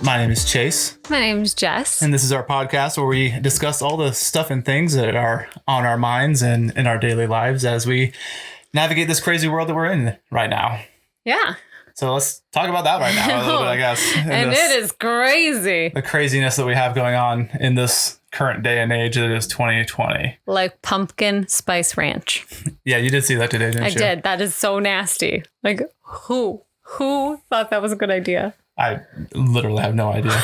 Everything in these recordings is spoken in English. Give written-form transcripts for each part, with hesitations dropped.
My name is Chase. My name's Jess. And this is our podcast where we discuss all the stuff and things that are on our minds and in our daily lives as we navigate this crazy world that we're in right now. Yeah. So let's talk about that right now a little bit, I guess. And it is crazy. The craziness that we have going on in this current day and age that is 2020. Like pumpkin spice ranch. Yeah, you did see that today, didn't you? I did. That is so nasty. Like, who thought that was a good idea? I literally have no idea.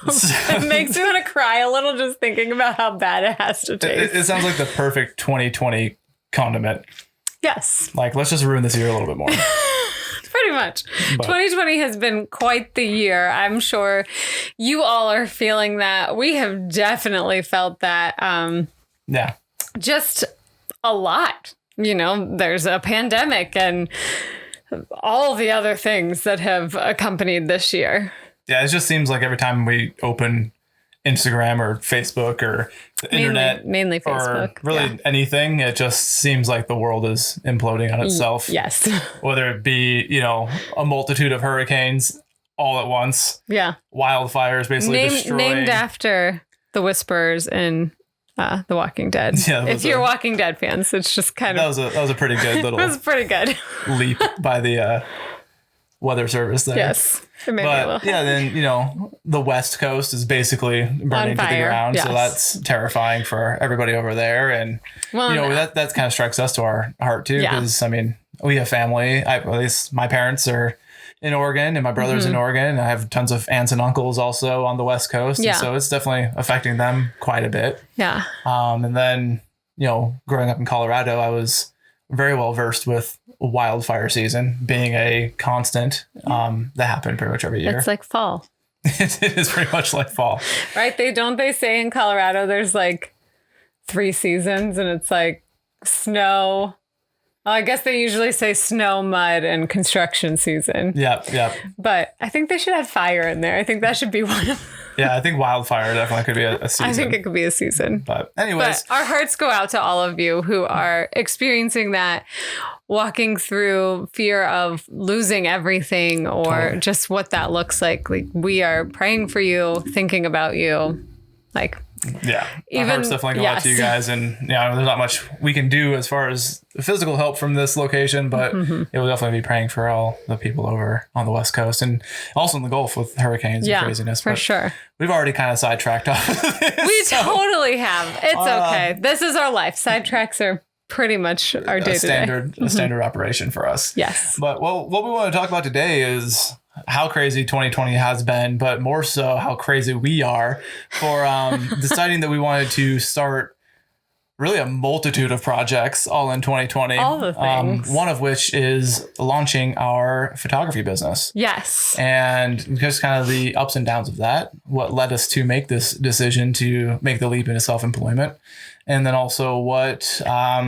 It makes me want to cry a little just thinking about how bad it has to taste. It sounds like the perfect 2020 condiment. Yes. Like, let's just ruin this year a little bit more. Pretty much. But 2020 has been quite the year. I'm sure you all are feeling that. We have definitely felt that. Yeah. Just a lot. You know, there's a pandemic and all the other things that have accompanied this year. Yeah, it just seems like every time we open Instagram or Facebook or the internet, mainly Facebook, or really anything, it just seems like the world is imploding on itself. Yes. Whether it be, a multitude of hurricanes all at once. Yeah. Wildfires basically destroying. Named after the Whispers in The Walking Dead. Yeah, if you're Walking Dead fans, it's just kind of... That was a pretty good little... It was pretty good. leap by the weather service there. Yes. But then, the West Coast is basically burning to the ground. Yes. So that's terrifying for everybody over there. And, that kind of strikes us to our heart too. Because, we have family. At least my parents are in Oregon and my brother's in Oregon. And I have tons of aunts and uncles also on the West Coast. Yeah. And so it's definitely affecting them quite a bit. Yeah. And then, growing up in Colorado, I was very well versed with wildfire season being a constant that happened pretty much every year. It's like fall. It is pretty much like fall. Right? They say in Colorado there's like 3 seasons and it's like snow. Well, I guess they usually say snow, mud, and construction season. Yeah. But I think they should add fire in there. I think that should be one of them. Yeah, I think wildfire definitely could be a season. I think it could be a season. But anyways. But our hearts go out to all of you who are experiencing that, walking through fear of losing everything or just what that looks like. Like, we are praying for you, thinking about you. Like, yeah, our hearts definitely go out to you guys. And there's not much we can do as far as physical help from this location, but it will definitely be praying for all the people over on the West Coast and also in the Gulf with hurricanes and craziness. For sure. We've already kind of sidetracked off of this. Totally have. It's okay. This is our life. Sidetracks are pretty much our day-to-day. A standard operation for us. Yes. But what we want to talk about today is how crazy 2020 has been, but more so how crazy we are for deciding that we wanted to start really a multitude of projects all in 2020. All the things. One of which is launching our photography business. Yes. And just kind of the ups and downs of that, what led us to make this decision to make the leap into self-employment. And then also what our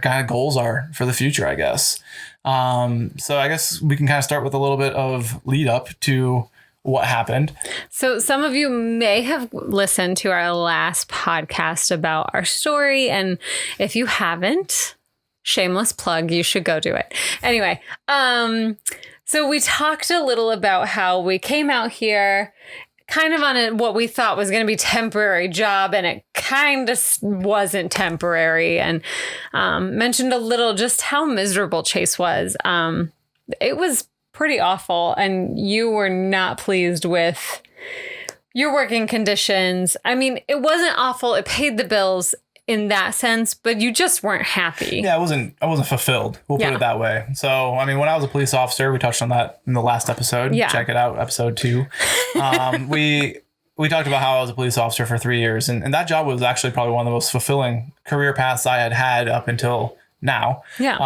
kind of goals are for the future, I guess. So I guess we can kind of start with a little bit of lead up to what happened. So some of you may have listened to our last podcast about our story. And if you haven't, shameless plug, you should go do it. Anyway, so we talked a little about how we came out here kind of on what we thought was going to be temporary job, and it kind of wasn't temporary, and mentioned a little just how miserable Chase was. It was pretty awful, and you were not pleased with your working conditions. I mean, it wasn't awful. It paid the bills in that sense, but you just weren't happy. Yeah, I wasn't fulfilled. We'll put it that way. So, when I was a police officer, we touched on that in the last episode. Yeah. Check it out, episode 2. We talked about how I was a police officer for 3 years, and that job was actually probably one of the most fulfilling career paths I had up until now. Yeah.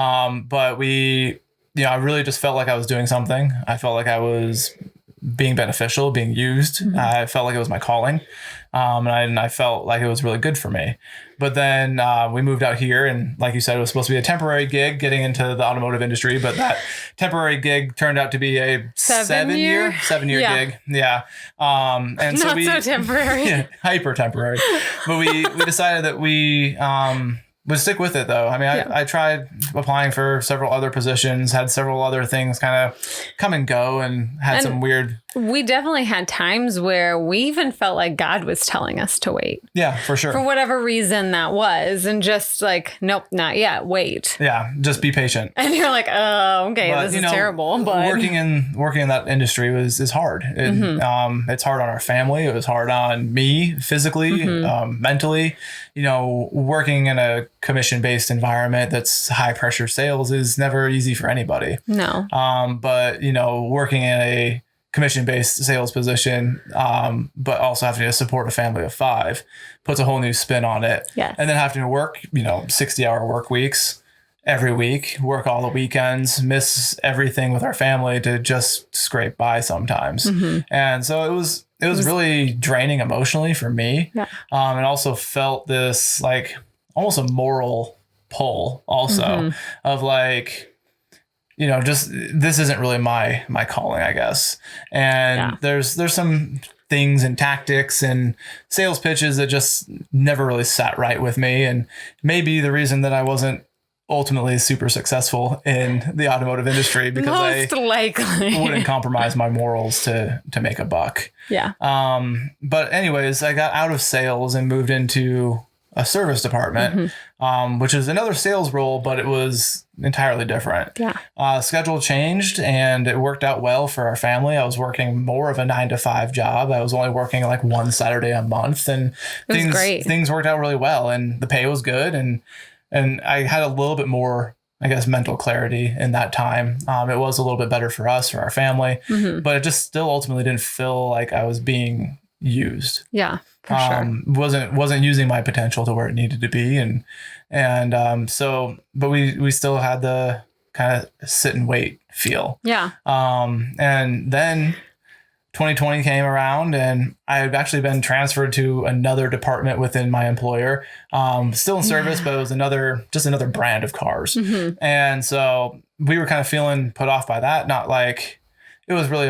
But I really just felt like I was doing something. I felt like I was being beneficial, being used. Mm-hmm. I felt like it was my calling. And I felt like it was really good for me. But then we moved out here, and like you said, it was supposed to be a temporary gig getting into the automotive industry, but that temporary gig turned out to be a 7-year gig. Yeah. And so so temporary. Hyper temporary. But we decided that we would stick with it though. I mean, Yeah. I tried applying for several other positions, had several other things kind of come and go, and had And- some weird. We definitely had times where we even felt like God was telling us to wait Yeah, for sure. for whatever reason that was. And just like, nope, not yet. Wait. Yeah, just be patient. And you're like, oh, okay, But, this you is know, terrible. But working in that industry is hard. It's hard on our family. It was hard on me physically, mentally. You know, working in a commission-based environment that's high pressure sales is never easy for anybody. no. But you know, working in a commission-based sales position, but also having to support a family of 5 puts a whole new spin on it. Yes. And then having to work, 60-hour work weeks every week, work all the weekends, miss everything with our family to just scrape by sometimes. And so it was really draining emotionally for me. Yeah. And also felt this like almost a moral pull also of like, just this isn't really my calling, I guess. And there's some things and tactics and sales pitches that just never really sat right with me. And maybe the reason that I wasn't ultimately super successful in the automotive industry because Most likely. wouldn't compromise my morals to make a buck. Yeah. But anyways, I got out of sales and moved into a service department, which is another sales role, but it was entirely different. Yeah. Schedule changed and it worked out well for our family. I was working more of a 9-to-5 job. I was only working like one Saturday a month, and things worked out really well, and the pay was good. And I had a little bit more, I guess, mental clarity in that time. It was a little bit better for us, for our family, but it just still ultimately didn't feel like I was being used. Yeah, for sure. Wasn't using my potential to where it needed to be. But we still had the kind of sit and wait feel. Yeah. And then 2020 came around and I had actually been transferred to another department within my employer, still in service, but it was another brand of cars. And so we were kind of feeling put off by that. Not like it was really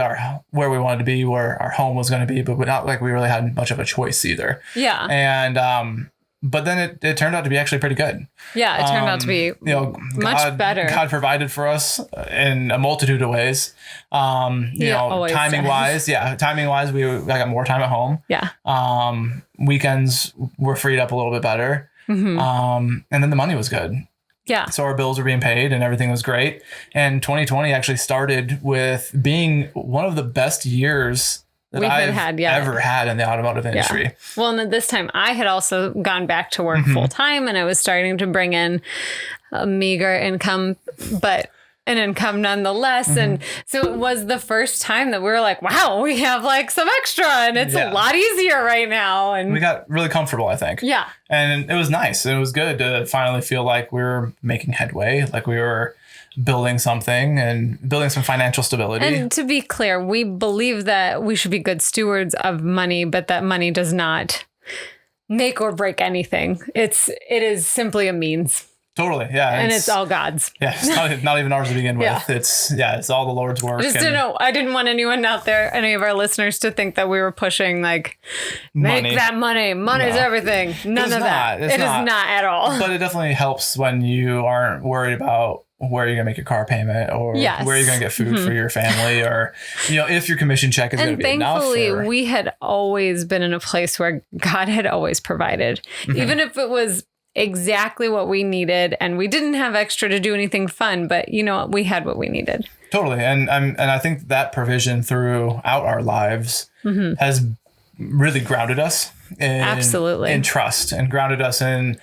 where we wanted to be, where our home was going to be, but not like we really had much of a choice either. Yeah. And, but then it turned out to be actually pretty good. Yeah, it turned out to be much better. God provided for us in a multitude of ways. Timing wise, I got more time at home. Yeah. Weekends were freed up a little bit better. And then the money was good. Yeah. So our bills were being paid and everything was great. And 2020 actually started with being one of the best years that I've ever had in the automotive industry. Yeah. Well, and at this time I had also gone back to work full time, and I was starting to bring in a meager income, but an income nonetheless. And so it was the first time that we were like, wow, we have like some extra, and it's a lot easier right now. And we got really comfortable, I think. Yeah. And it was nice. It was good to finally feel like we were making headway, like we were building something and building some financial stability. And to be clear, we believe that we should be good stewards of money, but that money does not make or break anything. It is simply a means. Totally. Yeah. And it's all God's. Yeah. It's not even ours to begin with. It's all the Lord's work. I didn't want anyone out there, any of our listeners, to think that we were pushing like, make that money. Money's everything. None of that. It is not at all. But it definitely helps when you aren't worried about where you're going to make your car payment or where you're going to get food for your family, or, if your commission check is going to be enough. And thankfully, we had always been in a place where God had always provided, even if it was exactly what we needed and we didn't have extra to do anything fun, but we had what we needed. Totally. And I think that provision throughout our lives has really grounded us in trust, and grounded us in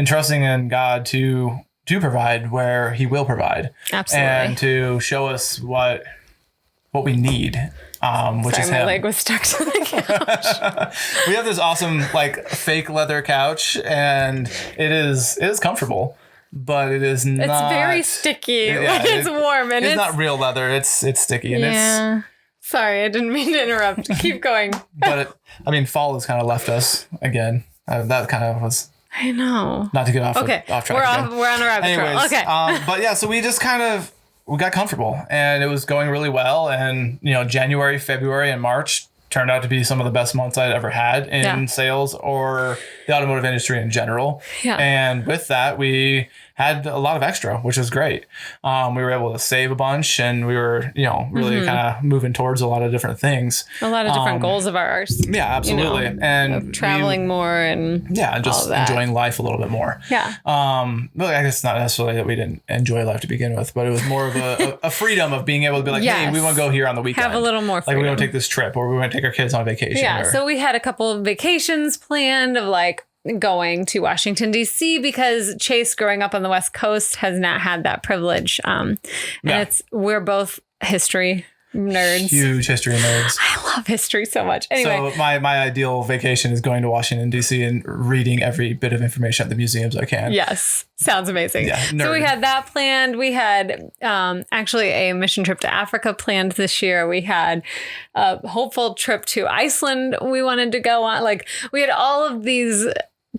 trusting in God to provide where he will provide. Absolutely. And to show us what we need, which is him. My leg was stuck to the couch. We have this awesome fake leather couch, and it is comfortable, but it is not. It's very sticky when it's warm, and it's not real leather. It's sticky, and it's. Sorry, I didn't mean to interrupt. Keep going. But fall has kind of left us again. That kind of was. I know. Not to get off track. We're on a rabbit trail. Okay. But yeah, so we just we got comfortable, and it was going really well. And January, February, and March turned out to be some of the best months I'd ever had in Yeah. sales or the automotive industry in general. Yeah. And with that, we had a lot of extra, which was great. We were able to save a bunch, and we were, really kind of moving towards a lot of different things. A lot of different goals of ours. Yeah, absolutely. And of traveling more and and just all of that. enjoying life a little bit more. Yeah. Well, I guess not necessarily that we didn't enjoy life to begin with, but it was more of a freedom of being able to be like, hey, Yes. we want to go here on the weekend. Have a little more Like freedom. we want to take this trip, or we want to take our kids on vacation. Yeah. or- So we had a couple of vacations planned of like going to Washington, D.C. because Chase, growing up on the West Coast, has not had that privilege. And Yeah. we're both history nerds. Huge history nerds. I love history so much. Anyway. So my ideal vacation is going to Washington, D.C. and reading every bit of information at the museums I can. Yes. Sounds amazing. Yeah, So we nerd. had that planned. We had actually a mission trip to Africa planned this year. We had a hopeful trip to Iceland we wanted to go on. Like we had all of these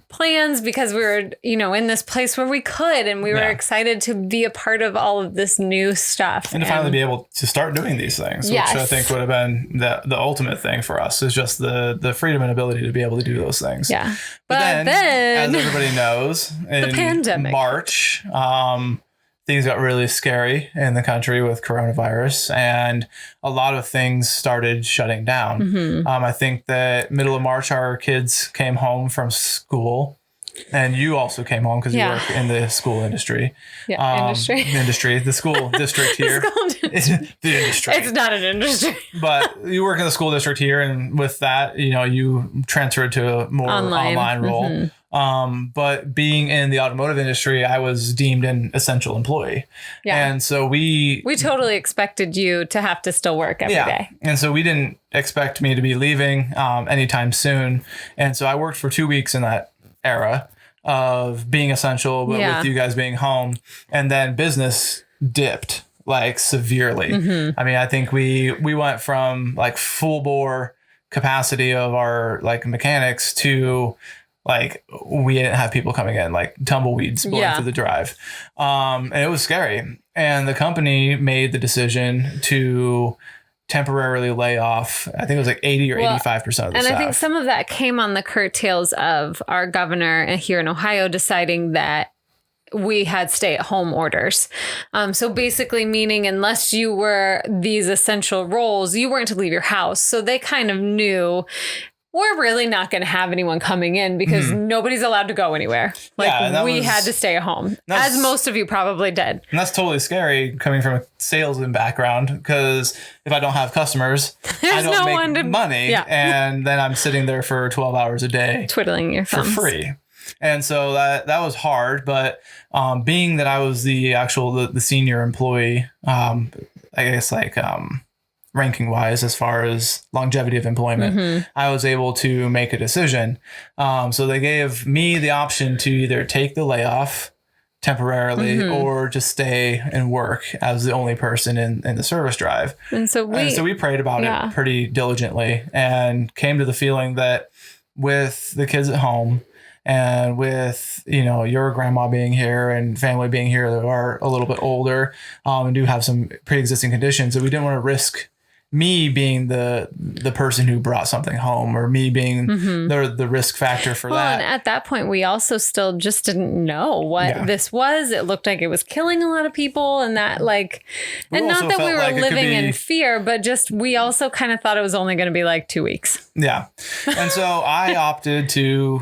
plans because we were, in this place where we could, and we were Yeah. excited to be a part of all of this new stuff. And to finally be able to start doing these things, Yes. which I think would have been the ultimate thing for us, is just the freedom and ability to be able to do those things. Yeah. But then, then as everybody knows, in pandemic. March, things got really scary in the country with coronavirus, and a lot of things started shutting down. Mm-hmm. I think that middle of March, our kids came home from school, and you also came home because Yeah. you work in the school industry. industry. The school district here. The industry. It's not an industry. But you work in the school district here, and with that, you transferred to a more online role. But being in the automotive industry, I was deemed an essential employee. Yeah. And so we totally expected you to have to still work every day. And so we didn't expect me to be leaving anytime soon. And so I worked for 2 weeks in that era of being essential, but Yeah. with you guys being home, and then business dipped like severely. Mm-hmm. I mean, I think we went from like full bore capacity of our like mechanics to like we didn't have people coming in, like tumbleweeds blowing Yeah. through the drive. And it was scary. And the company made the decision to temporarily lay off, I think it was like 80 or 85% of the And staff. I think some of that came on the curtails of our governor here in Ohio deciding that we had stay-at-home orders. So basically meaning unless you were these essential roles, you weren't to leave your house. So they kind of knew we're really not going to have anyone coming in because nobody's allowed to go anywhere. Like Yeah, and that we was- had to stay at home, that's- as most of you probably did. And that's totally scary coming from a sales background, because if I don't have customers, I There's don't no make one to- money. Yeah. And then I'm sitting there for 12 hours a day Twiddling your for thumbs. free. And so that was hard. But being that I was the senior employee, I guess like ranking wise, as far as longevity of employment, I was able to make a decision. So they gave me the option to either take the layoff temporarily or just stay and work as the only person in the service drive. And so we prayed about Yeah. it pretty diligently and came to the feeling that with the kids at home and with, your grandma being here and family being here that are a little bit older and do have some pre-existing conditions, that we didn't want to risk me being the person who brought something home, or me being the risk factor for Well, and that. at that point, we also still just didn't know what Yeah. this was. It looked like it was killing a lot of people, and that and also not that we felt were like it could living in be- fear, but just we also kind of thought it was only going to be like 2 weeks. Yeah. And so I opted to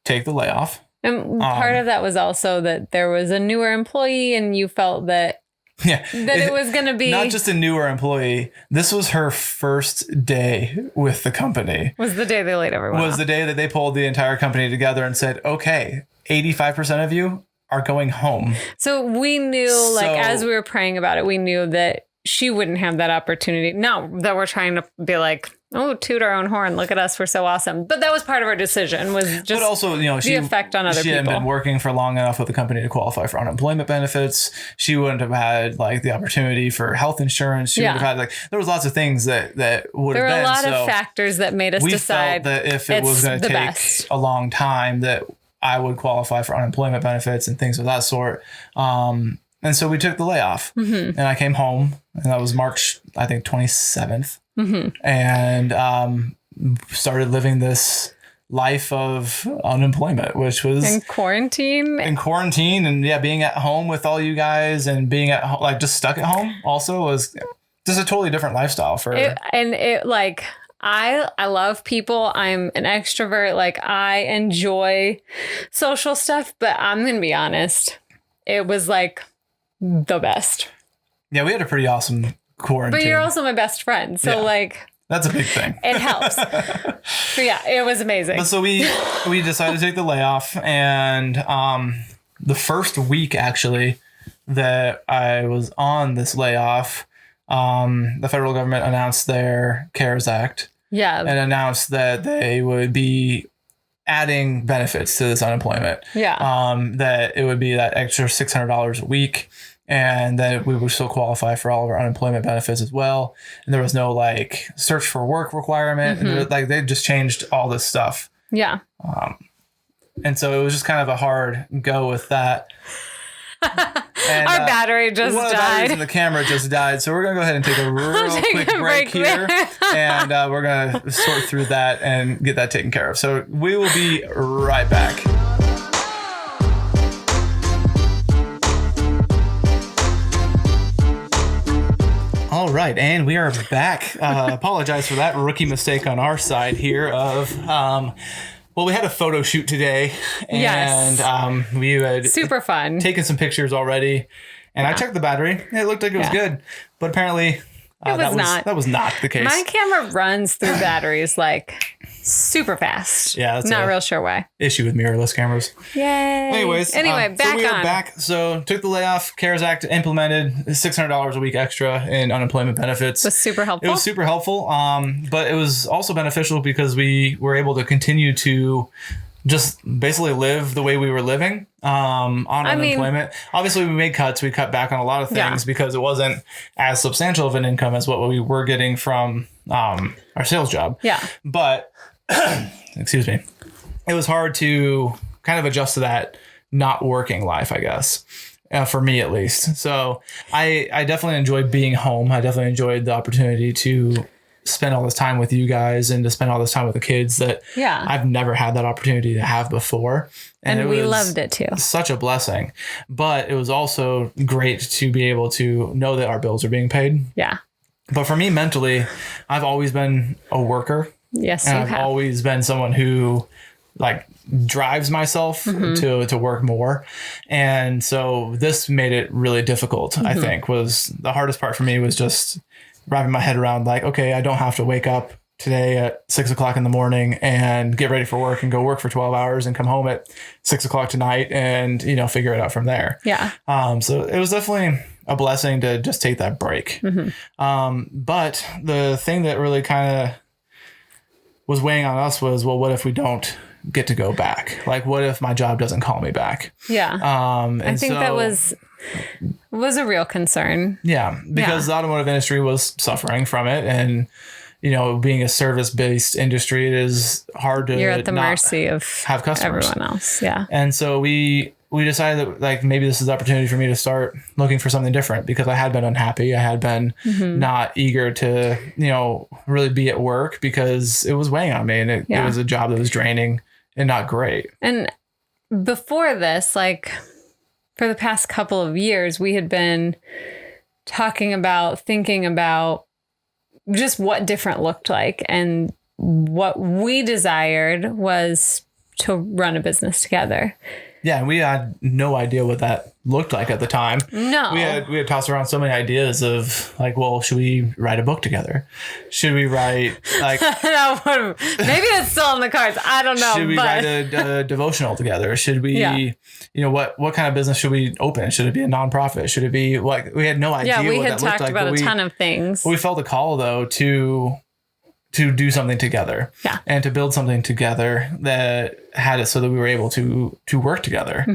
take the layoff. And part of that was also that there was a newer employee, and you felt that Yeah. it was going to be Not just a newer employee. This was her first day with the company. was the day they laid everyone Was off. the day that they pulled the entire company together and said, okay, 85% of you are going home. So we knew, So- as we were praying about it, we knew that she wouldn't have that opportunity. Not that we're trying to be like, oh, toot our own horn. Look at us. We're so awesome. But that was part of our decision, was just But also, she effect on other she hadn't people. been working for long enough with the company to qualify for unemployment benefits. She wouldn't have had like the opportunity for health insurance. She would have had there was lots of things that would there were have been. a lot So of factors that made us we decide felt that if it was it's going to the take best. a long time, that I would qualify for unemployment benefits and things of that sort. And so we took the layoff, and I came home, and that was March, I think 27th, and started living this life of unemployment, which was In quarantine. and being at home with all you guys and being at home, like just stuck at home also was just a totally different lifestyle for I love people. I'm an extrovert. Like I enjoy social stuff, but I'm going to be honest. It was like the best. Yeah, we had a pretty awesome quarantine. But you're also my best friend. So like that's a big thing. It helps. But yeah, it was amazing. But so we decided to take the layoff, and the first week actually that I was on this layoff, the federal government announced their CARES Act. Yeah. And announced that they would be adding benefits to this unemployment. Yeah. That it would be that extra $600 a week, and that we would still qualify for all of our unemployment benefits as well. And there was no like search for work requirement. And like they just changed all this stuff. Yeah. And so it was just kind of a hard go with that. And, our battery just one of the died. batteries in the camera just died. So we're going to go ahead and take a real quick break here. And we're going to sort through that and get that taken care of. So we will be right back. All right, and we are back. Apologize for that rookie mistake on our side here of... well, we had a photo shoot today, and we had super fun. Taken some pictures already, and I checked the battery. It looked like it was good, but apparently that was not the case. My camera runs through batteries like super fast. Yeah, that's not real sure why. Issue with mirrorless cameras. Yay. Anyway, back so we on. are back. So took the layoff. CARES Act implemented $600 a week extra in unemployment benefits. Was super helpful. It was super helpful. But it was also beneficial because we were able to continue to just basically live the way we were living on unemployment. Obviously, we made cuts. We cut back on a lot of things because it wasn't as substantial of an income as what we were getting from our sales job. Yeah. But, excuse me, it was hard to kind of adjust to that not working life, I guess. For me, at least. So I definitely enjoyed being home. I definitely enjoyed the opportunity to spend all this time with you guys and to spend all this time with the kids that I've never had that opportunity to have before. And we loved it too. Such a blessing. But it was also great to be able to know that our bills are being paid. Yeah. But for me, mentally, I've always been a worker. Yes, and you I've have. always been someone who like drives myself to work more. And so this made it really difficult, I think. Was the hardest part for me was just wrapping my head around like, okay, I don't have to wake up today at 6 o'clock in the morning and get ready for work and go work for 12 hours and come home at 6 o'clock tonight and, figure it out from there. Yeah. So it was definitely a blessing to just take that break. But the thing that really kind of was weighing on us was, well, what if we don't get to go back? Like, what if my job doesn't call me back? Yeah. And I think that was a real concern. Yeah, because the automotive industry was suffering from it, and being a service-based industry, it is hard to you're at the mercy of have customers. Everyone else. Yeah. And so we decided that like maybe this is the opportunity for me to start looking for something different because I had been unhappy. I had been not eager to really be at work because it was weighing on me, and it was a job that was draining and not great. And before this, like for the past couple of years, we had been thinking about just what different looked like. And what we desired was to run a business together. Yeah, and we had no idea what that looked like at the time. No. We had tossed around so many ideas of like, well, should we write a book together? Should we write like maybe it's still on the cards. I don't know. Should we write a devotional together? Should we what kind of business should we open? Should it be a nonprofit? Should it be like we had no idea we what had that looked talked like. about a ton of things. We felt a call though to do something together. Yeah. And to build something together that had it so that we were able to work together.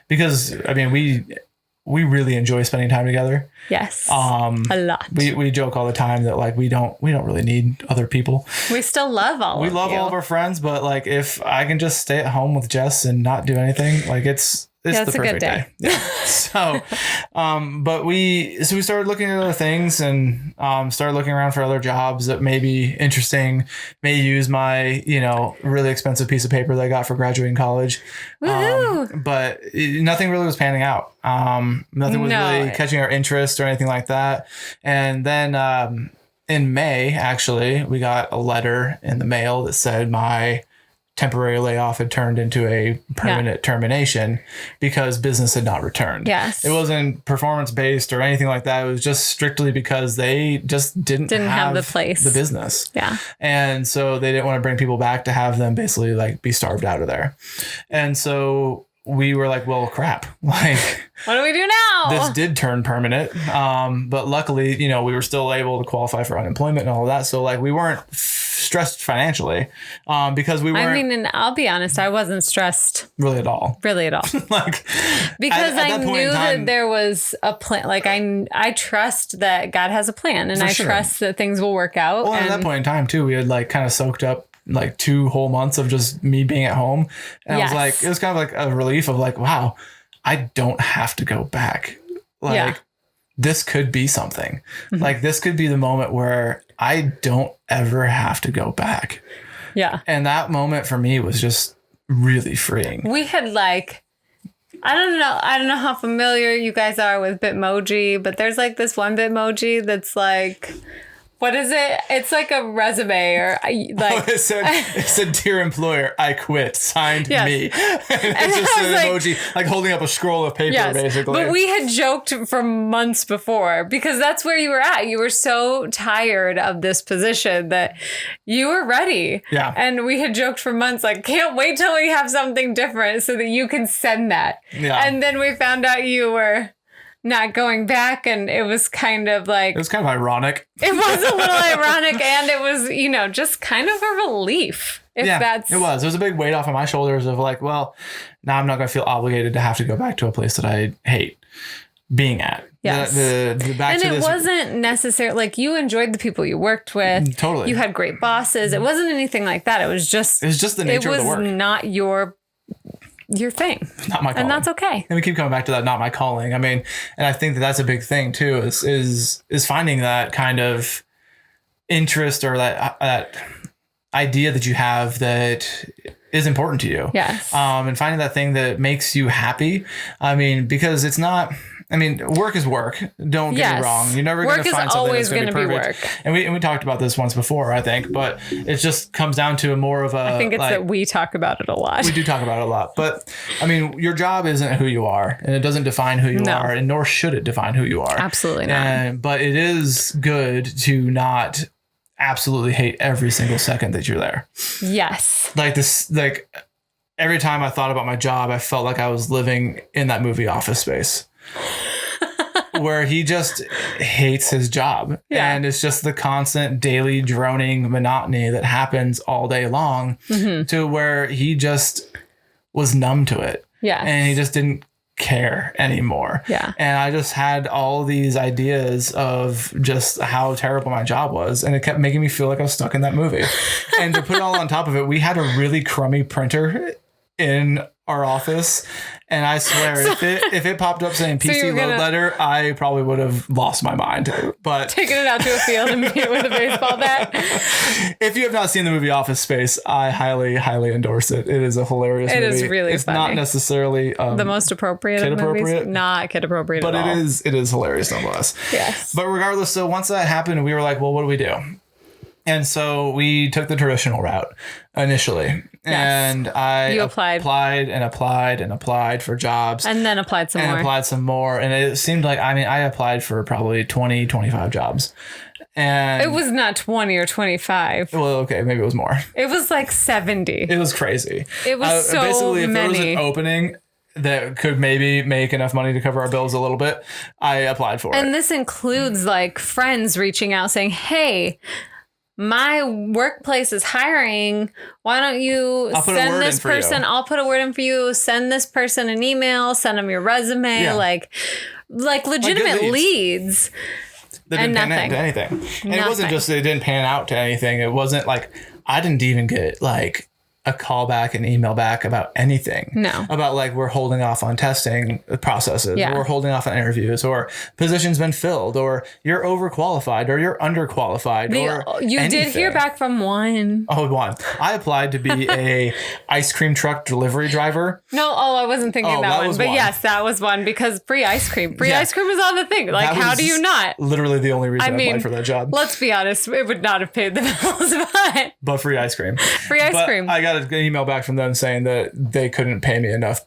Because I mean we really enjoy spending time together. Yes. A lot. We joke all the time that like we don't really need other people. We still love all of our friends, but like if I can just stay at home with Jess and not do anything, like it's It's That's the a good perfect day. Yeah. So, but we started looking at other things and started looking around for other jobs that may be interesting, may use my, really expensive piece of paper that I got for graduating college. Woohoo! But nothing really was panning out. Nothing was really catching our interest or anything like that. And then in May, actually, we got a letter in the mail that said my temporary layoff had turned into a permanent termination because business had not returned. Yes. It wasn't performance based or anything like that. It was just strictly because they just didn't have the place, the business. Yeah. And so they didn't want to bring people back to have them basically like be starved out of there. And so we were like, well, crap. Like, what do we do now? This did turn permanent. But luckily, we were still able to qualify for unemployment and all of that. So like we weren't stressed financially because we weren't. I mean, and I'll be honest, I wasn't stressed really at all. Like, because I knew that there was a plan. Like I trust that God has a plan, and I trust that things will work out. Well, at that point in time too, we had like kind of soaked up like 2 whole months of just me being at home. And I was like, it was kind of like a relief of like, wow, I don't have to go back. Like this could be something. Mm-hmm. Like this could be the moment where I don't ever have to go back. Yeah. And that moment for me was just really freeing. We had like, I don't know how familiar you guys are with Bitmoji, but there's like this one Bitmoji that's like, what is it? It's like a resume or like. It said, dear employer, I quit. Signed me. And it's just an emoji like holding up a scroll of paper, basically. But we had joked for months before because that's where you were at. You were so tired of this position that you were ready. Yeah. And we had joked for months, like, can't wait till we have something different so that you can send that. Yeah. And then we found out you were not going back, and it was kind of like... It was kind of ironic. It was a little ironic, and it was, just kind of a relief. It was. There was a big weight off of my shoulders of like, well, now I'm not going to feel obligated to have to go back to a place that I hate being at. Yes. It wasn't necessarily like you enjoyed the people you worked with. Totally. You had great bosses. It wasn't anything like that. It was just the nature of the work. It was not your thing. Not my calling. And that's okay. And we keep coming back to that, not my calling. I mean, and I think that that's a big thing too, is finding that kind of interest or that idea that you have that is important to you. Yes. And finding that thing that makes you happy. I mean, because it's not... I mean, work is work. Don't get me wrong. You're never going to find something that's going to be perfect. Work. And we talked about this once before, I think, but it just comes down to more of a... I think it's that we talk about it a lot. We do talk about it a lot. But, I mean, your job isn't who you are, and it doesn't define who you are, and nor should it define who you are. Absolutely not. But it is good to not absolutely hate every single second that you're there. Yes. Like every time I thought about my job, I felt like I was living in that movie Office Space. Where he just hates his job. Yeah. And it's just the constant daily droning monotony that happens all day long to where he just was numb to it. Yeah. And he just didn't care anymore. Yeah. And I just had all these ideas of just how terrible my job was. And it kept making me feel like I was stuck in that movie. And to put it all on top of it, we had a really crummy printer in our office, and I swear if it popped up saying PC load letter, I probably would have lost my mind. But taking it out to a field and beating it with a baseball bat. If you have not seen the movie Office Space, I highly endorse it. It is a hilarious movie. It is really it's funny. Not necessarily the most appropriate kid of appropriate, movies. Not kid appropriate but at all. it is hilarious nonetheless. Yes. But regardless, so once that happened, we were like, well, what do we do? And so we took the traditional route initially. Yes. And I applied for jobs. And then applied some more. And it seemed like, I applied for probably 20, 25 jobs. And it was not 20 or 25. Well, okay, maybe it was more. It was like 70. It was crazy. It was so basically, if many. there was an opening that could maybe make enough money to cover our bills a little bit, I applied for it. And this includes like friends reaching out saying, hey, my workplace is hiring. Why don't you send this person? I'll put a word in for you. Send this person an email. Send them your resume. Yeah. Like legitimate leads. That didn't pan out to anything. And it wasn't just it didn't pan out to anything. It wasn't like I didn't even get like a call back, an email back about anything. No. About like, we're holding off on testing processes, Yeah. or we're holding off on interviews, or position's been filled, or you're overqualified, or you're underqualified, or You did hear anything. back from one. Oh, one. I applied to be a ice cream truck delivery driver. No, I wasn't thinking Oh, that that one. was But one. yes, that was one because free ice cream. Free Yeah. ice cream was on the thing. Like, That how was do you not? Literally the only reason I mean, applied for that job. Let's be honest, it would not have paid the bills, but But free ice cream. free ice But cream. I got an email back from them saying that they couldn't pay me enough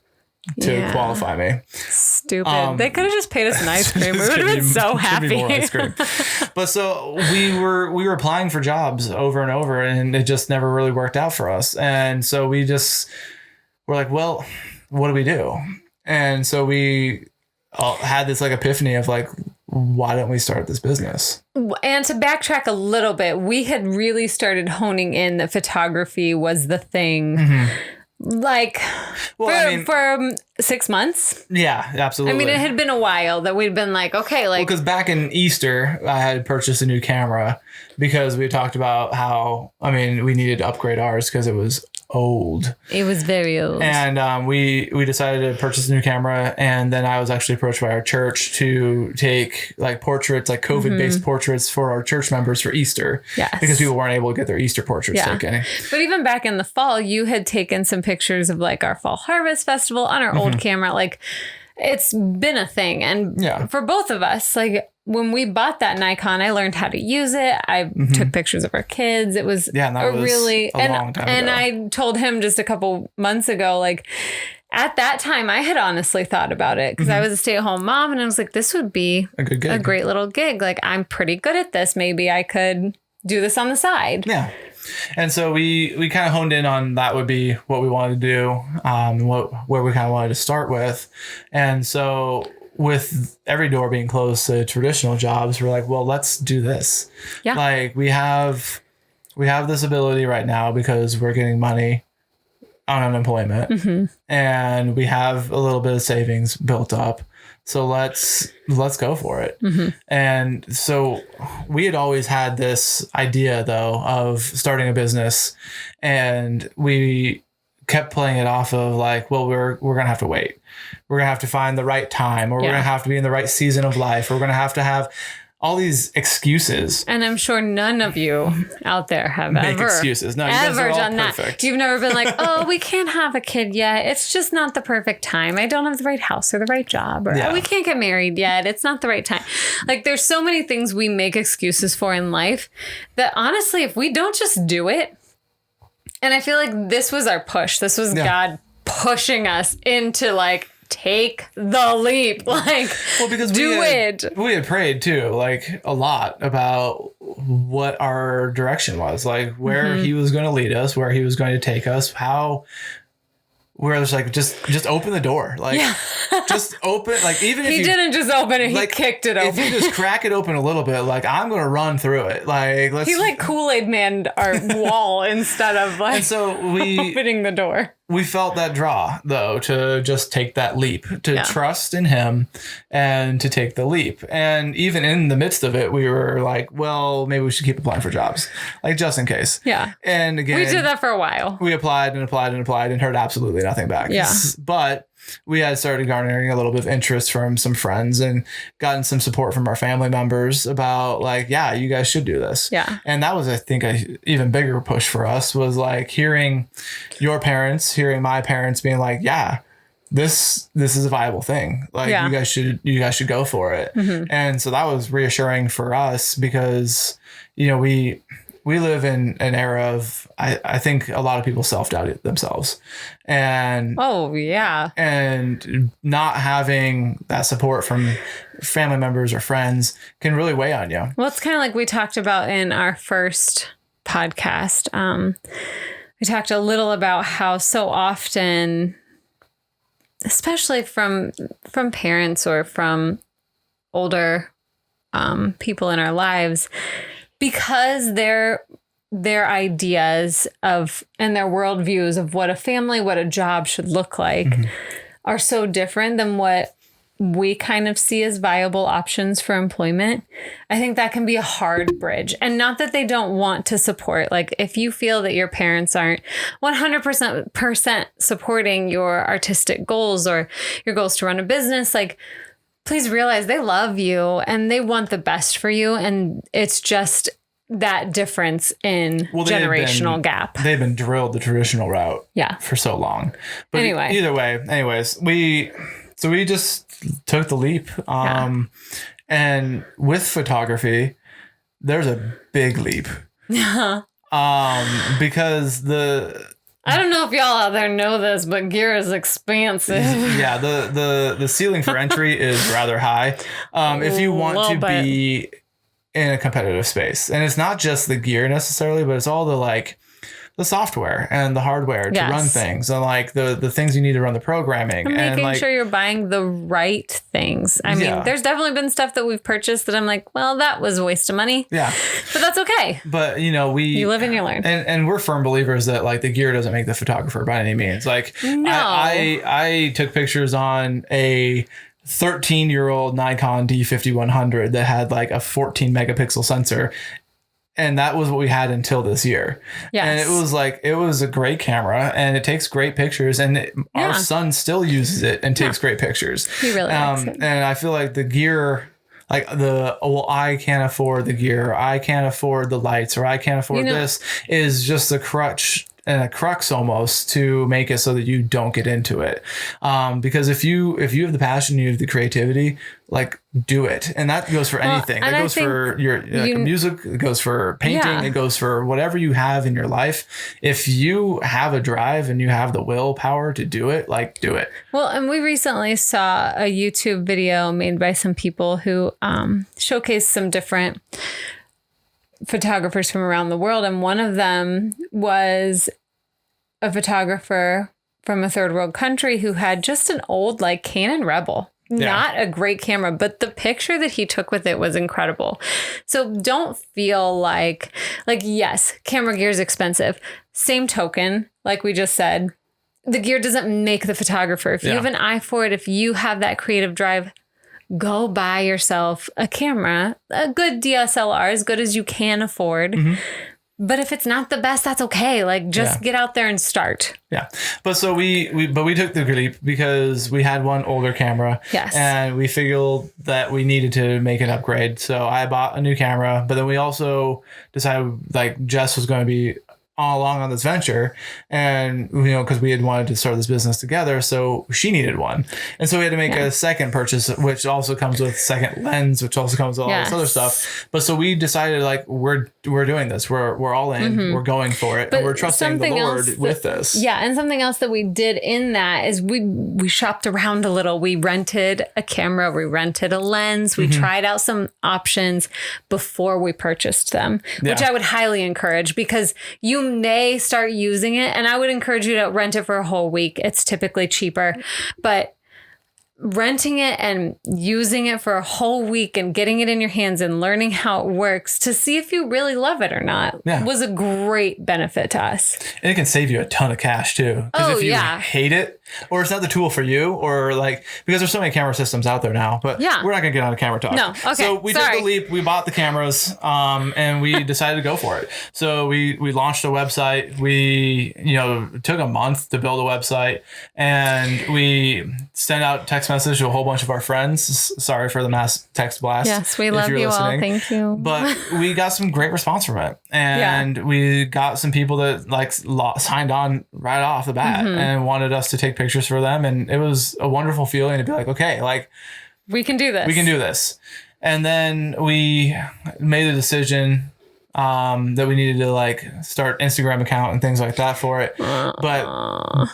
to Yeah. qualify me. Stupid. They could have just paid us an ice cream. We Just would have give been me- so give me more happy. ice cream. But so we were applying for jobs over and over, and it just never really worked out for us. And so we're like, well, what do we do? And so we had this like epiphany of like, why don't we start this business? And to backtrack a little bit, we had really started honing in that photography was the thing. Like Well, I mean, for 6 months. yeah, I absolutely. mean, it had been a while that we'd been like, okay, like Because back in Easter, I had purchased a new camera because we talked about how, I mean, we needed to upgrade ours because it was old. it was very old. And we decided to purchase a new camera. And then I was actually approached by our church to take like portraits, like COVID-based portraits for our church members for Easter. Yes. Because people weren't able to get their Easter portraits Yeah. taken. But even back in the fall, you had taken some pictures of like our fall harvest festival on our old camera. Like it's been a thing. And Yeah. for both of us, like when we bought that Nikon, I learned how to use it. I took pictures of our kids. It was Yeah, and that was a long time and ago. I told him just a couple months ago, like at that time, I had honestly thought about it because I was a stay-at-home mom, and I was like, this would be A good gig. a great little gig. Like I'm pretty good at this. Maybe I could do this on the side. Yeah. And so we kind of honed in on that would be what we wanted to do, where we kind of wanted to start with. And so with every door being closed to traditional jobs, we're like, well, let's do this. Yeah. Like we have this ability right now because we're getting money on unemployment, and we have a little bit of savings built up. So let's go for it. And so we had always had this idea though of starting a business, and we kept playing it off of like, well, we're going to have to wait. We're going to have to find the right time, or we're Yeah. going to have to be in the right season of life. Or we're going to have all these excuses. And I'm sure none of you out there have Make ever excuses. No, you guys ever are all done perfect. that. You've never been like, oh, we can't have a kid yet. It's just not the perfect time. I don't have the right house or the right job, or Yeah. we can't get married yet. It's not the right time. Like there's so many things we make excuses for in life that honestly, if we don't just do it, and I feel like this was our push. This was Yeah. God pushing us into like, take the leap. Like, Well, because do it. We had prayed too, like a lot about what our direction was, like where he was going to lead us, where he was going to take us, how. Where it's like just open the door, like just open, like even if He you didn't just open it, like he kicked it if open. you just crack it open a little bit, like I'm gonna run through it, like let's. He like Kool-Aid manned our wall instead of like And so we opening the door. we felt that draw though to just take that leap, to Yeah. trust in him and to take the leap. And even in the midst of it, we were like, well, maybe we should keep applying for jobs, like just in case. Yeah. And again, We did that for a while. we applied and applied and applied and heard absolutely nothing back. Yeah. But we had started garnering a little bit of interest from some friends and gotten some support from our family members about like, yeah, you guys should do this. Yeah. And that was, I think, a even bigger push for us was like hearing your parents, hearing my parents being like, yeah, this is a viable thing. Like Yeah. you guys should go for it. And so that was reassuring for us because, you know, we live in an era of, I think a lot of people self-doubt themselves, and Oh yeah. not having that support from family members or friends can really weigh on you. Well, it's kind of like we talked about in our first podcast. We talked a little about how so often, especially from parents or from older people in our lives, because their ideas of and their worldviews of what a family, what a job should look like are so different than what we kind of see as viable options for employment, I think that can be a hard bridge. And not that they don't want to support. Like if you feel that your parents aren't 100% supporting your artistic goals or your goals to run a business, like please realize they love you and they want the best for you. And it's just that difference in generational gap. They've been drilled the traditional route for so long. But anyway. Either way, anyways, we just took the leap. And with photography, there's a big leap. Because I don't know if y'all out there know this, but gear is expensive. Yeah, the ceiling for entry is rather high. If you want to be in a competitive space, and it's not just the gear necessarily, but it's all the software and the hardware to run things, and like the things you need to run the programming, and making sure you're buying the right things. I mean, there's definitely been stuff that we've purchased that I'm like, well, that was a waste of money. Yeah, but that's okay. But you live and you learn, and we're firm believers that like the gear doesn't make the photographer by any means. Like no. I took pictures on a 13-year-old Nikon D5100 that had like a 14 megapixel sensor. And that was what we had until this year. Yes. And it was a great camera and it takes great pictures, and our son still uses it and takes great pictures. He really likes it. And I feel like the gear, like I can't afford the gear, or I can't afford the lights, or I can't afford this, is just a crutch and a crux almost to make it so that you don't get into it. Because if you have the passion, you have the creativity, like do it. And that goes for anything. That goes for your music, it goes for painting, it goes for whatever you have in your life. If you have a drive and you have the willpower to do it, like do it. Well, and we recently saw a YouTube video made by some people who showcased some different photographers from around the world, and one of them was a photographer from a third world country who had just an old like Canon Rebel. Not a great camera, but the picture that he took with it was incredible. So don't feel like yes, camera gear is expensive. Same token, like we just said, the gear doesn't make the photographer. If you have an eye for it, if you have that creative drive, go buy yourself a camera, a good DSLR, as good as you can afford. Mm-hmm. But if it's not the best, that's okay. Like just get out there and start. Yeah. But so we took the leap because we had one older camera. Yes. And we figured that we needed to make an upgrade. So I bought a new camera, but then we also decided like Jess was going to be all along on this venture, and because we had wanted to start this business together, so she needed one, and so we had to make a second purchase, which also comes with second lens, which also comes with all this other stuff. But so we decided like we're doing this, we're all in, we're going for it, and we're trusting the Lord with this. Yeah, and something else that we did in that is we shopped around a little. We rented a camera, we rented a lens, we tried out some options before we purchased them, which I would highly encourage, because you may start using it, and I would encourage you to rent it for a whole week. It's typically cheaper, but renting it and using it for a whole week and getting it in your hands and learning how it works to see if you really love it or not was a great benefit to us. And it can save you a ton of cash too. Because if you hate it, or it's not the tool for you, or like, because there's so many camera systems out there now, but we're not going to get on a camera talk. No. Okay. So we took the leap, we bought the cameras, and we decided to go for it. So we launched a website. We, took a month to build a website, and we sent out text message to a whole bunch of our friends. Sorry for the mass text blast. Yes, we love you all. Thank you. But we got some great response from it, and we got some people that like signed on right off the bat and wanted us to take pictures for them, and it was a wonderful feeling to be like, okay, like we can do this. And then we made the decision that we needed to like start Instagram account and things like that for it. But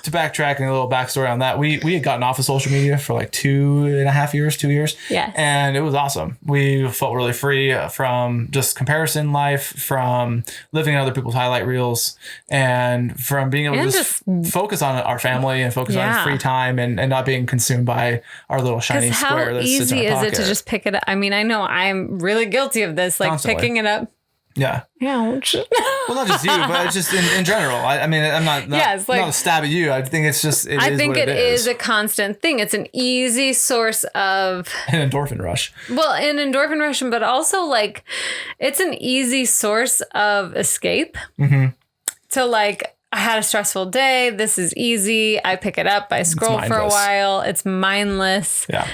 to backtrack and a little backstory on that, we had gotten off of social media for like 2.5 years, 2 years. Yes. And it was awesome. We felt really free from just comparison life, from living in other people's highlight reels, and from being able to just focus on our family and focus on free time and not being consumed by our little shiny square that sits in our pocket. How easy is it to just pick it up? I mean, I know I'm really guilty of this, like constantly. Picking it up Yeah. Ouch. Well, not just you, but it's just in general. I mean, I'm not Yes, like- not a stab at you. I think it's just I think it is a constant thing. It's an easy source of an endorphin rush. well, an endorphin rush, but also like it's an easy source of escape. Mm-hmm. So like I had a stressful day. This is easy. I pick it up. I scroll for a while. It's mindless. Yeah.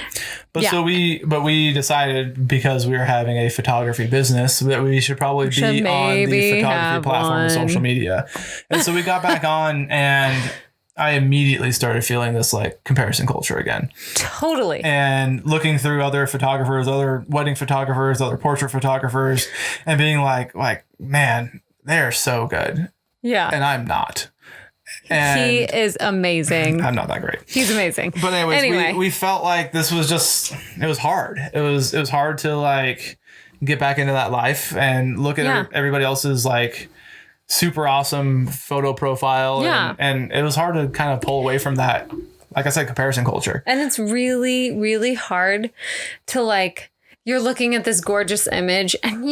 But Yeah. so we decided because we were having a photography business that we should probably be on the maybe photography have platform of one. social media. And so we got back on and I immediately started feeling this like comparison culture again. Totally. And looking through other photographers, other wedding photographers, other portrait photographers, and being like, man, they're so good. Yeah. And I'm not. And He is amazing. I'm not that great. He's amazing. But anyways, Anyway. we felt like this was just, it was hard. It was hard to like get back into that life and look at Yeah. everybody else's like super awesome photo profile. Yeah. And it was hard to kind of pull away from that, like I said, comparison culture. And it's really, really hard to like, you're looking at this gorgeous image and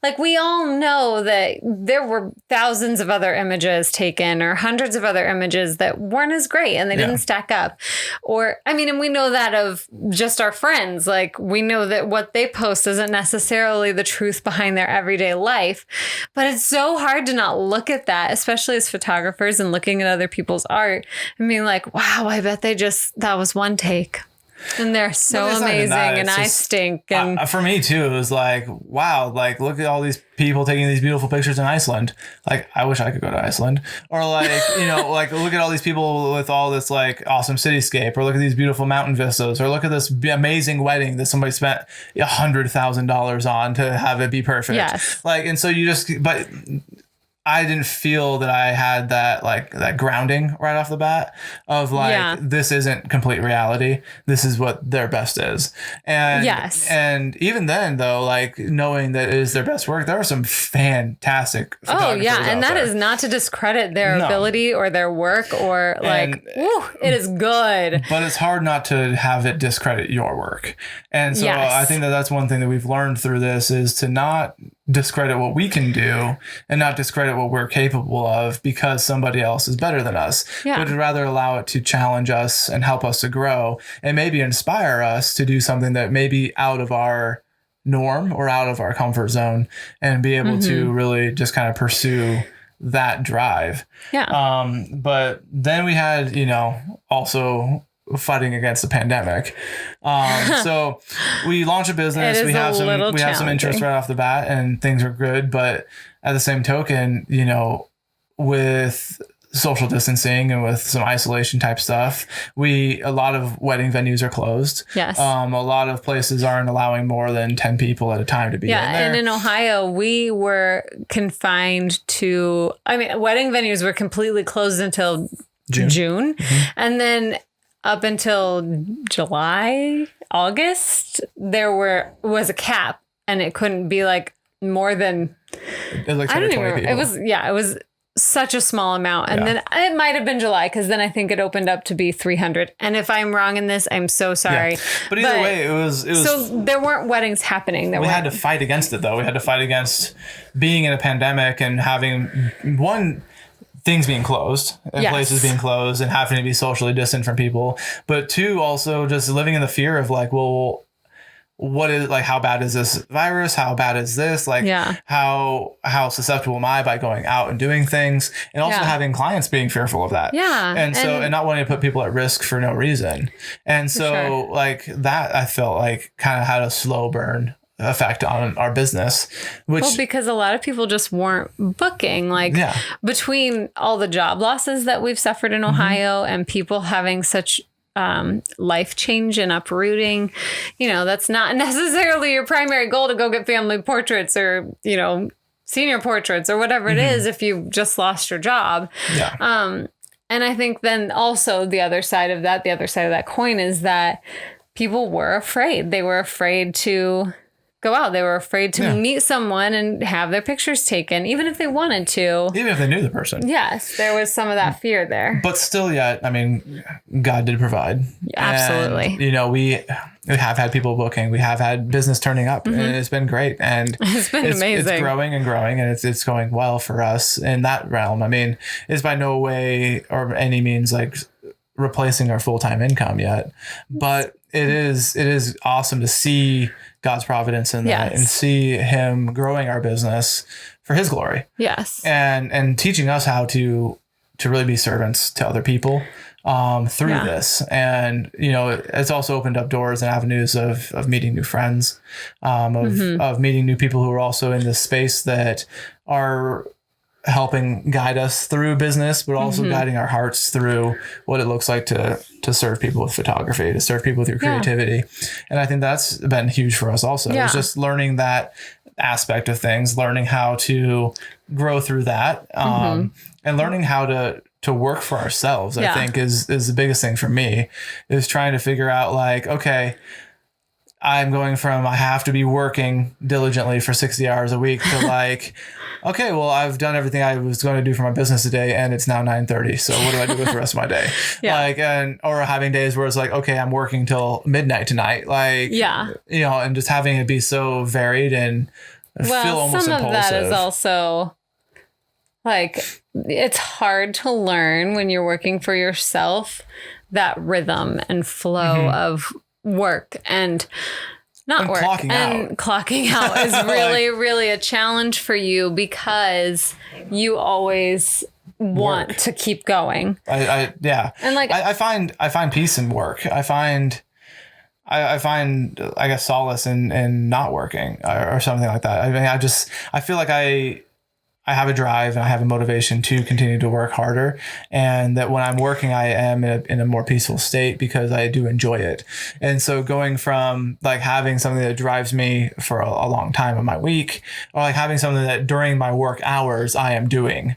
like we all know that there were thousands of other images taken or hundreds of other images that weren't as great and they Yeah. didn't stack up. Or, I mean, and we know that of just our friends. Like we know that what they post isn't necessarily the truth behind their everyday life. But it's so hard to not look at that, especially as photographers and looking at other people's art and being like, wow, I bet that was one take. And they're so But it's not even amazing that, and it's I just- stink. And For me too, it was like, wow, like look at all these people taking these beautiful pictures in Iceland. Like, I wish I could go to Iceland. Or like, like look at all these people with all this like awesome cityscape, or look at these beautiful mountain vistas, or look at this amazing wedding that somebody spent $100,000 on to have it be perfect. Yes. Like, and so but I didn't feel that I had that grounding right off the bat of like, Yeah. this isn't complete reality. This is what their best is. And Yes. and even then though, like knowing that it is their best work, there are some fantastic oh photographers yeah, out and that there. is not to discredit their No. ability or their work or like, And- woo, it is good. But it's hard not to have it discredit your work. And so Yes. I think that that's one thing that we've learned through this is to not discredit what we can do and not discredit what we're capable of because somebody else is better than us. Yeah. But to rather allow it to challenge us and help us to grow and maybe inspire us to do something that may be out of our norm or out of our comfort zone and be able to really just kind of pursue that drive. Yeah. But then we had, also fighting against the pandemic. So we launch a business. It is We have a some little interest challenging. right off the bat, and things are good. But at the same token, with social distancing and with some isolation type stuff, a lot of wedding venues are closed. Yes. A lot of places aren't allowing more than 10 people at a time to be Yeah, in there. and in Ohio, we were confined to, wedding venues were completely closed until June. And then up until July, August, was a cap and it couldn't be like more than, It was like I don't 20 even remember. people. It was such a small amount. And Yeah. then it might have been July because then I think it opened up to be 300. And if I'm wrong in this, I'm so sorry. But either way, it was So there weren't weddings happening. we had to fight against it though. We had to fight against being in a pandemic and having things being closed and Yes. places being closed and having to be socially distant from people. But two, also just living in the fear of like, well, what is like, how bad is this virus? How bad is this? Like, Yeah. how susceptible am I by going out and doing things? And also Yeah. having clients being fearful of that. Yeah, And so, and- and not wanting to put people at risk for no reason. And so sure. like that, I felt like kind of had a slow burn effect on our business, which Well, because a lot of people just weren't booking. Like Yeah. between all the job losses that we've suffered in Ohio and people having such life change and uprooting, that's not necessarily your primary goal to go get family portraits or, senior portraits or whatever it is if you just lost your job. yeah. And I think then also the other side of that coin is that people were afraid. They were afraid to go out. They were afraid to Yeah. meet someone and have their pictures taken, even if they wanted to. Even if they knew the person. Yes, there was some of that fear there. But still yet, I mean, God did provide. Absolutely. And, you know, we have had people booking. We have had business turning up, and it's been great. And It's been amazing. It's growing and growing, and it's going well for us in that realm. I mean, it's by no way or any means like replacing our full-time income yet, but it is awesome to see God's providence in that and see him growing our business for his glory. Yes. And teaching us how to really be servants to other people through this. And, you know, it's also opened up doors and avenues of meeting new friends, of meeting new people who are also in this space that are helping guide us through business, but also guiding our hearts through what it looks like to serve people with photography, to serve people with your creativity. And I think that's been huge for us also. It's just learning that aspect of things, learning how to grow through that, and learning how to work for ourselves, I think is the biggest thing for me, is trying to figure out like, okay, I'm going from I have to be working diligently for 60 hours a week to like, okay, well, I've done everything I was going to do for my business today, and it's now 9:30. So what do I do with the rest of my day? Like, or having days where it's like, okay, I'm working till midnight tonight. Like, you know, and just having it be so varied and feel almost some impulsive. of that is also like, it's hard to learn when you're working for yourself, that rhythm and flow of work and not work and clocking out is really, really a challenge for you, because you always want to keep going. And like, I find peace in work. I find, I guess, solace in not working or something like that. I mean, I feel like I have a drive and I have a motivation to continue to work harder, and that when I'm working, I am in a more peaceful state because I do enjoy it. And so going from like having something that drives me for a long time in my week, or like having something that during my work hours I am doing,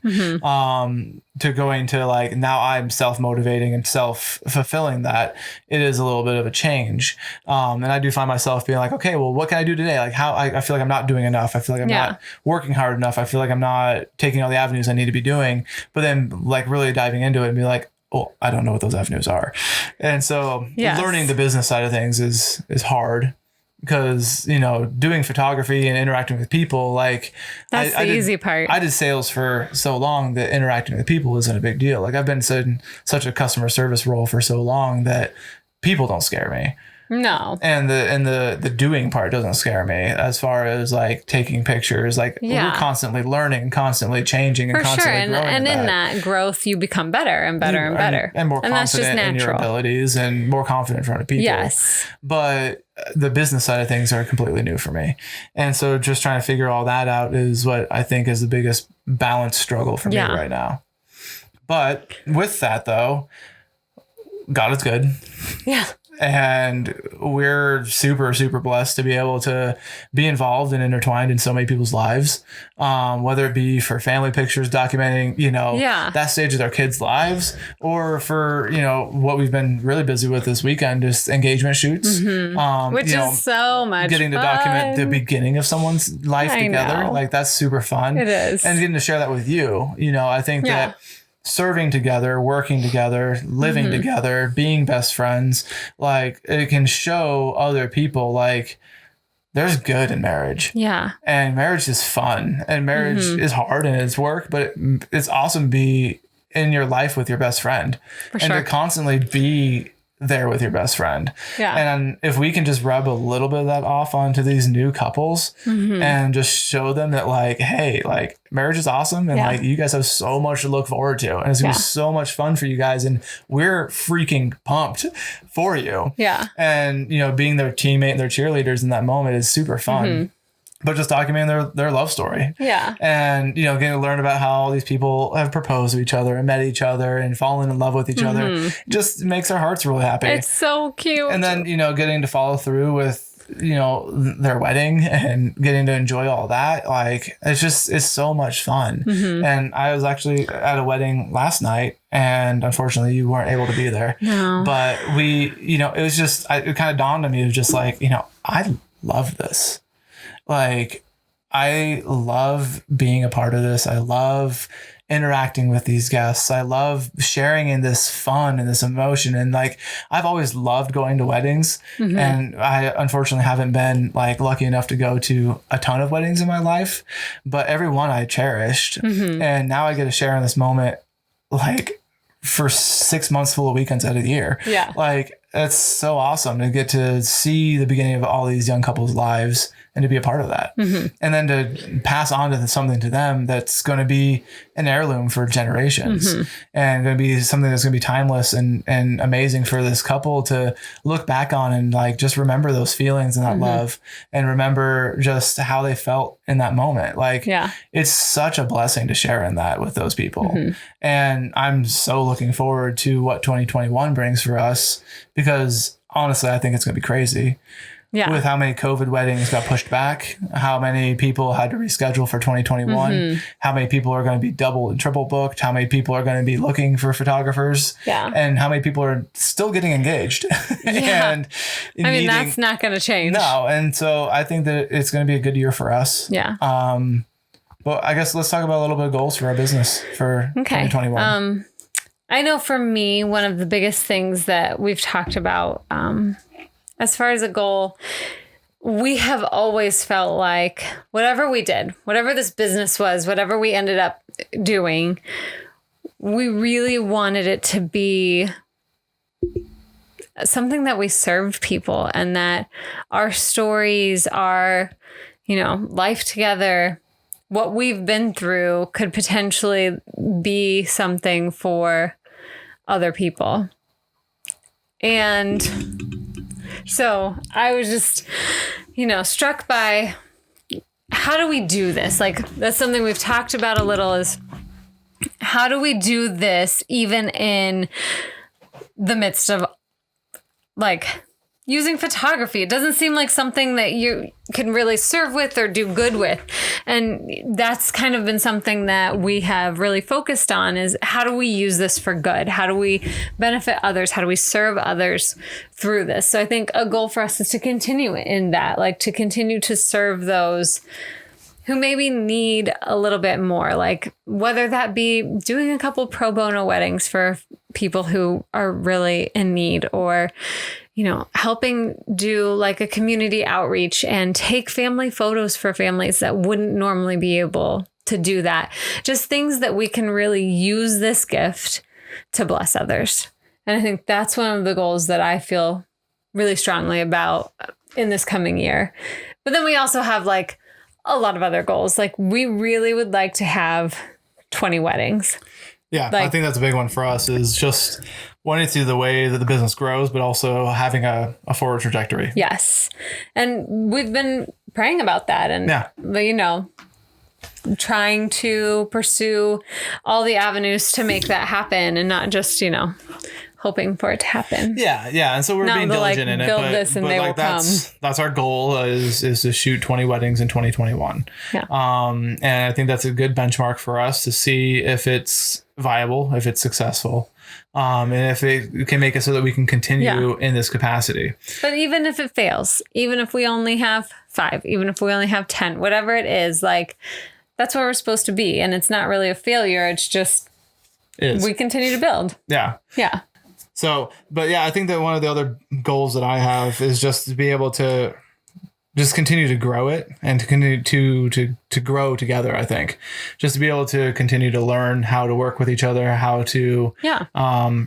to going to like, now I'm self-motivating and self-fulfilling, that it is a little bit of a change. And I do find myself being like, okay, well, what can I do today? Like how I feel like I'm not doing enough. I feel like I'm not working hard enough. I feel like I'm not taking all the avenues I need to be doing, but then like really diving into it and be like, oh, I don't know what those avenues are. And so learning the business side of things is hard. Because, you know, doing photography and interacting with people, like that's the easy part. I did sales for so long that interacting with people isn't a big deal. Like I've been in such a customer service role for so long that people don't scare me. No. And the doing part doesn't scare me, as far as like taking pictures. Like we're constantly learning, constantly changing, and constantly growing. And in that growth, you become better and better and better. And more confident in your abilities and more confident in front of people. Yes. But the business side of things are completely new for me. And so just trying to figure all that out is what I think is the biggest balance struggle for me right now. But with that though, God is good. Yeah. And we're super, super blessed to be able to be involved and intertwined in so many people's lives, whether it be for family pictures, documenting, you know, that stage of their kids' lives, or for, you know, what we've been really busy with this weekend, just engagement shoots. Which is so much getting fun. to document the beginning of someone's life together. Like that's super fun. It is. And getting to share that with you. You know, I think that serving together, working together, living together, being best friends, like it can show other people like there's good in marriage. Yeah. And marriage is fun, and marriage is hard and it's work, but it's awesome to be in your life with your best friend to constantly be there with your best friend. Yeah. And if we can just rub a little bit of that off onto these new couples and just show them that like, hey, like marriage is awesome, and like you guys have so much to look forward to, and it's gonna be so much fun for you guys, and we're freaking pumped for you. Yeah. And you know, being their teammate and their cheerleaders in that moment is super fun. But just documenting their love story. Yeah. And, you know, getting to learn about how all these people have proposed to each other and met each other and fallen in love with each other just makes our hearts really happy. It's so cute. And then, you know, getting to follow through with, you know, their wedding and getting to enjoy all that. Like, it's so much fun. And I was actually at a wedding last night, and unfortunately you weren't able to be there. No. But we, you know, it was just, it kind of dawned on me, it was just like, you know, I love this. like, I love being a part of this. I love interacting with these guests. I love sharing in this fun and this emotion. And like, I've always loved going to weddings, and I unfortunately haven't been like lucky enough to go to a ton of weddings in my life, but every one I cherished. And now I get to share in this moment, like, for 6 months full of weekends out of the year. Yeah. Like, it's so awesome to get to see the beginning of all these young couples' lives and to be a part of that. And then to pass on to something to them that's going to be an heirloom for generations and going to be something that's going to be timeless and amazing for this couple to look back on and like just remember those feelings and that love and remember just how they felt in that moment. Like, it's such a blessing to share in that with those people. And I'm so looking forward to what 2021 brings for us, because honestly, I think it's going to be crazy. Yeah. With how many COVID weddings got pushed back, how many people had to reschedule for 2021, how many people are going to be double and triple booked, how many people are going to be looking for photographers, and how many people are still getting engaged. And I mean, that's not going to change. No. And so I think that it's going to be a good year for us. Yeah. But I guess let's talk about a little bit of goals for our business for 2021. I know for me, one of the biggest things that we've talked about, as far as a goal, we have always felt like whatever we did, whatever this business was, whatever we ended up doing, we really wanted it to be something that we served people, and that our stories, our, life together, what we've been through could potentially be something for other people. And so I was just, struck by, how do we do this? Like, that's something we've talked about a little, is how do we do this even in the midst of like using photography? It doesn't seem like something that you can really serve with or do good with. And that's kind of been something that we have really focused on, is how do we use this for good? How do we benefit others? How do we serve others through this? So I think a goal for us is to continue in that, like to continue to serve those who maybe need a little bit more, like whether that be doing a couple pro bono weddings for people who are really in need, or helping do like a community outreach and take family photos for families that wouldn't normally be able to do that. Just things that we can really use this gift to bless others. And I think that's one of the goals that I feel really strongly about in this coming year. But then we also have like a lot of other goals. Like, we really would like to have 20 weddings. Yeah, I think that's a big one for us, is just wanting to see the way that the business grows, but also having a forward trajectory. Yes. And we've been praying about that, and, trying to pursue all the avenues to make that happen, and not just, hoping for it to happen. Yeah. And so we're being diligent in it. Build this and they will come. That's our goal, is to shoot 20 weddings in 2021. Yeah. And I think that's a good benchmark for us to see if it's viable, if it's successful, and if it can make it so that we can continue in this capacity. But even if it fails, even if we only have 5, even if we only have 10, whatever it is, like, that's where we're supposed to be. And it's not really a failure. It's just, we continue to build. Yeah. Yeah. So, but yeah, I think that one of the other goals that I have is just to be able to just continue to grow it and to continue to grow together. I think just to be able to continue to learn how to work with each other, how to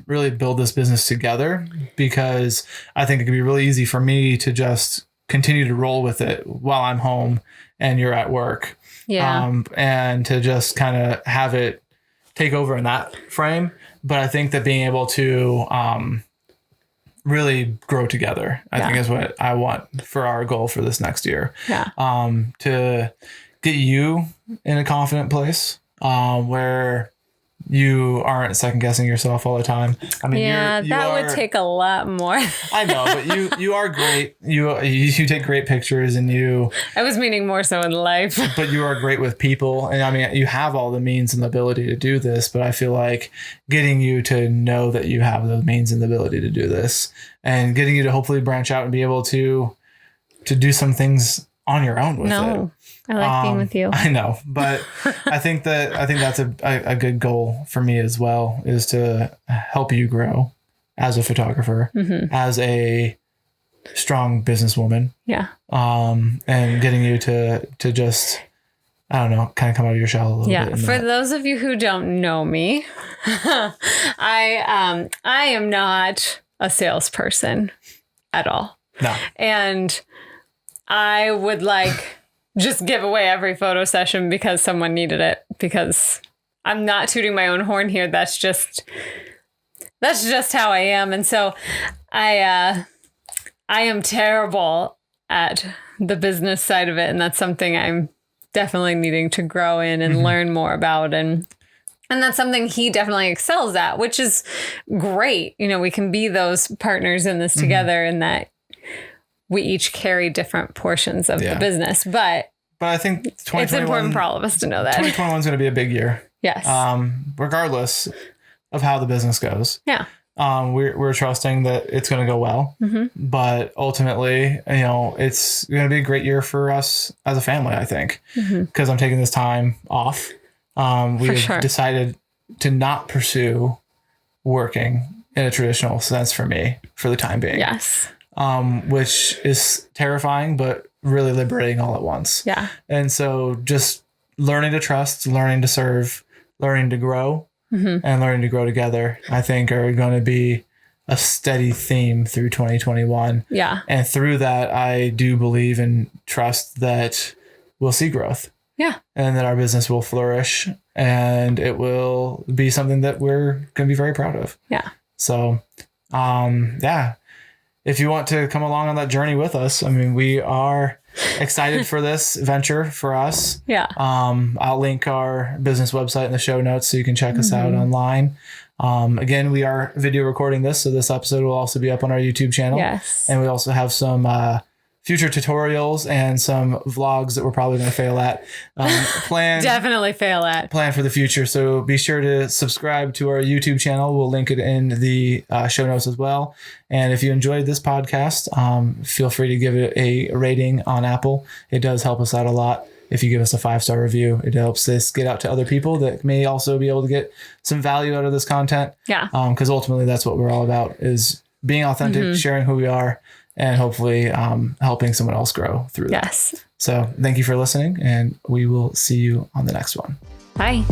really build this business together, because I think it can be really easy for me to just continue to roll with it while I'm home and you're at work. Yeah. And to just kind of have it take over in that frame. But I think that being able to really grow together, I think, is what I want for our goal for this next year. Yeah. To get you in a confident place where you aren't second guessing yourself all the time. I mean, that would take a lot more. I know, but you are great. You take great pictures, and I was meaning more so in life. But you are great with people, and I mean, you have all the means and the ability to do this. But I feel like getting you to know that you have the means and the ability to do this, and getting you to hopefully branch out and be able to do some things on your own with it. No, I like being with you. I know, but I think that's a good goal for me as well, is to help you grow as a photographer, as a strong businesswoman. Yeah. And getting you to just, I don't know, kind of come out of your shell a little bit. Yeah. For those of you who don't know me, I am not a salesperson at all. No. And I would just give away every photo session because someone needed it, because I'm not tooting my own horn here. That's just how I am. And so I am terrible at the business side of it. And that's something I'm definitely needing to grow in and learn more about. And that's something he definitely excels at, which is great. You know, we can be those partners in this together, and that we each carry different portions of the business. But I think 2021, it's important for all of us to know that 2021 is going to be a big year. Yes. Regardless of how the business goes. Yeah. We're trusting that it's going to go well, but ultimately, you know, it's going to be a great year for us as a family, I think, because I'm taking this time off. We've decided to not pursue working in a traditional sense for me for the time being. Yes. Which is terrifying, but really liberating all at once. Yeah. And so just learning to trust, learning to serve, learning to grow, and learning to grow together, I think, are going to be a steady theme through 2021. Yeah. And through that, I do believe and trust that we'll see growth. Yeah. And that our business will flourish, and it will be something that we're going to be very proud of. Yeah. So, if you want to come along on that journey with us, I mean, we are excited for this venture for us. Yeah. I'll link our business website in the show notes so you can check us out online. Again, we are video recording this, so this episode will also be up on our YouTube channel. Yes. And we also have some future tutorials and some vlogs that we're probably going to fail at. Definitely fail at. Plan for the future. So be sure to subscribe to our YouTube channel. We'll link it in the show notes as well. And if you enjoyed this podcast, feel free to give it a rating on Apple. It does help us out a lot. If you give us a 5-star review, it helps this get out to other people that may also be able to get some value out of this content. Yeah. Because ultimately that's what we're all about, is being authentic, sharing who we are, and hopefully helping someone else grow through that. Yes. So thank you for listening, and we will see you on the next one. Bye.